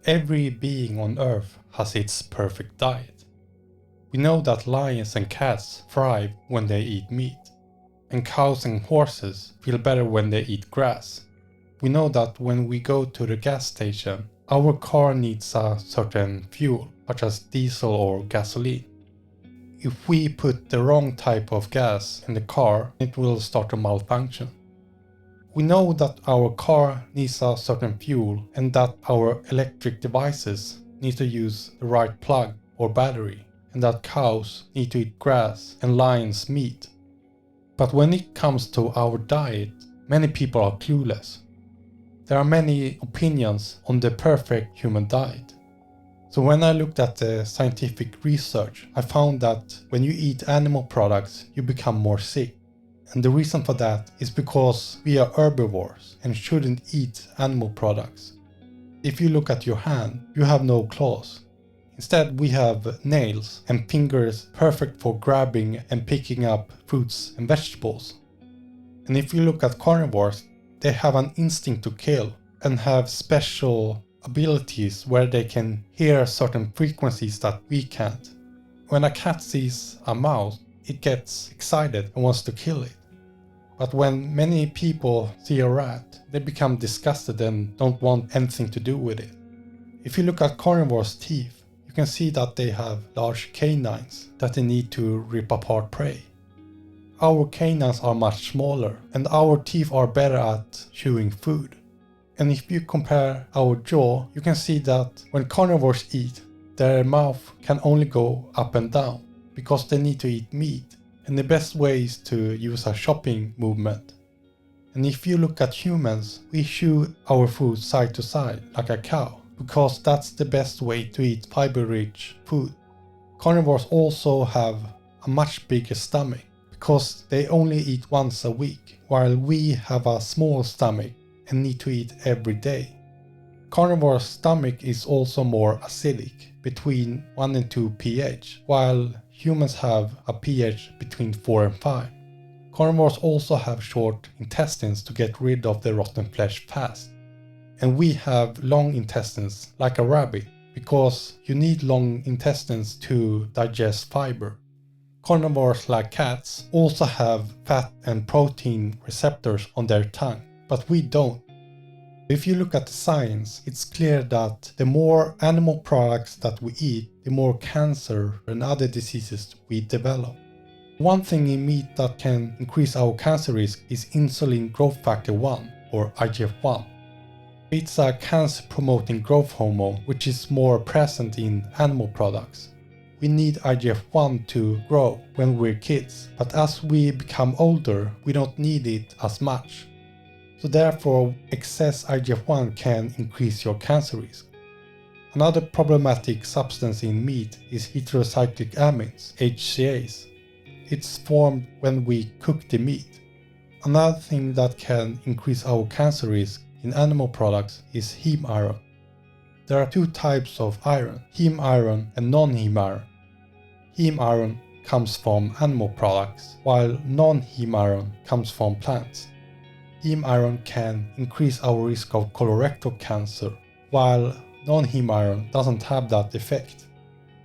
Every being on Earth has its perfect diet. We know that lions and cats thrive when they eat meat, and cows and horses feel better when they eat grass. We know that when we go to the gas station, our car needs a certain fuel, such as diesel or gasoline. If we put the wrong type of gas in the car, it will start to malfunction. We know that our car needs a certain fuel and that our electric devices need to use the right plug or battery, and that cows need to eat grass and lions meat. But when it comes to our diet, many people are clueless. There are many opinions on the perfect human diet. So when I looked at the scientific research, I found that when you eat animal products, you become more sick. And the reason for that is because we are herbivores and shouldn't eat animal products. If you look at your hand, you have no claws. Instead, we have nails and fingers perfect for grabbing and picking up fruits and vegetables. And if you look at carnivores, they have an instinct to kill and have special abilities where they can hear certain frequencies that we can't. When a cat sees a mouse, it gets excited and wants to kill it. But when many people see a rat, they become disgusted and don't want anything to do with it. If you look at carnivores' teeth, you can see that they have large canines that they need to rip apart prey. Our canines are much smaller and our teeth are better at chewing food. And if you compare our jaw, you can see that when carnivores eat, their mouth can only go up and down because they need to eat meat. And the best way is to use a chopping movement. And if you look at humans, we chew our food side to side like a cow, because that's the best way to eat fiber-rich food. Carnivores also have a much bigger stomach, because they only eat once a week, while we have a small stomach and need to eat every day. Carnivore's stomach is also more acidic, between 1 and 2 pH, while humans have a pH between 4 and 5. Carnivores also have short intestines to get rid of the rotten flesh fast. And we have long intestines like a rabbit, because you need long intestines to digest fiber. Carnivores like cats also have fat and protein receptors on their tongue, but we don't. If you look at the science, it's clear that the more animal products that we eat, the more cancer and other diseases we develop. One thing in meat that can increase our cancer risk is insulin growth factor 1, or IGF-1. It's a cancer-promoting growth hormone which is more present in animal products. We need IGF-1 to grow when we're kids, but as we become older, we don't need it as much. So therefore, excess IGF-1 can increase your cancer risk. Another problematic substance in meat is heterocyclic amines, HCAs. It's formed when we cook the meat. Another thing that can increase our cancer risk in animal products is heme iron. There are two types of iron, heme iron and non-heme iron. Heme iron comes from animal products, while non-heme iron comes from plants. Heme iron can increase our risk of colorectal cancer, while non-heme iron doesn't have that effect.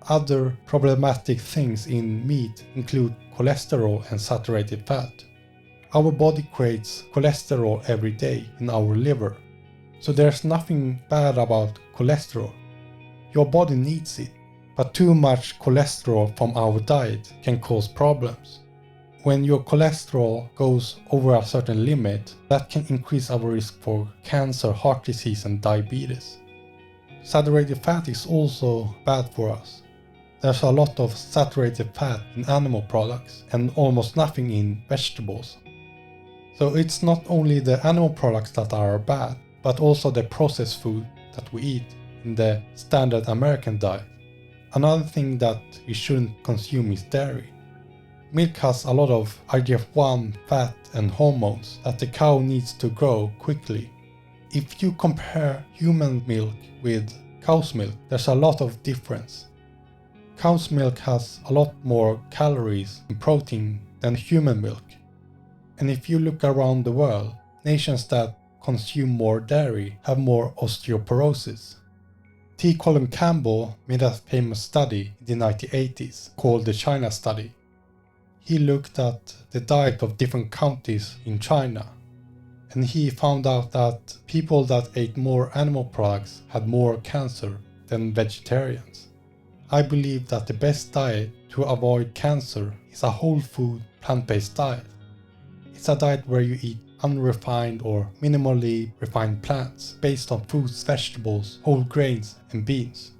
Other problematic things in meat include cholesterol and saturated fat. Our body creates cholesterol every day in our liver, so there's nothing bad about cholesterol. Your body needs it, but too much cholesterol from our diet can cause problems. When your cholesterol goes over a certain limit, that can increase our risk for cancer, heart disease and diabetes. Saturated fat is also bad for us. There's a lot of saturated fat in animal products and almost nothing in vegetables. So it's not only the animal products that are bad, but also the processed food that we eat in the standard American diet. Another thing that we shouldn't consume is dairy. Milk has a lot of IGF-1, fat and hormones that the cow needs to grow quickly. If you compare human milk with cow's milk, there's a lot of difference. Cow's milk has a lot more calories and protein than human milk. And if you look around the world, nations that consume more dairy have more osteoporosis. T. Colin Campbell made a famous study in the 1980s called the China Study. He looked at the diet of different counties in China, and he found out that people that ate more animal products had more cancer than vegetarians. I believe that the best diet to avoid cancer is a whole food, plant-based diet. It's a diet where you eat unrefined or minimally refined plants based on fruits, vegetables, whole grains, and beans.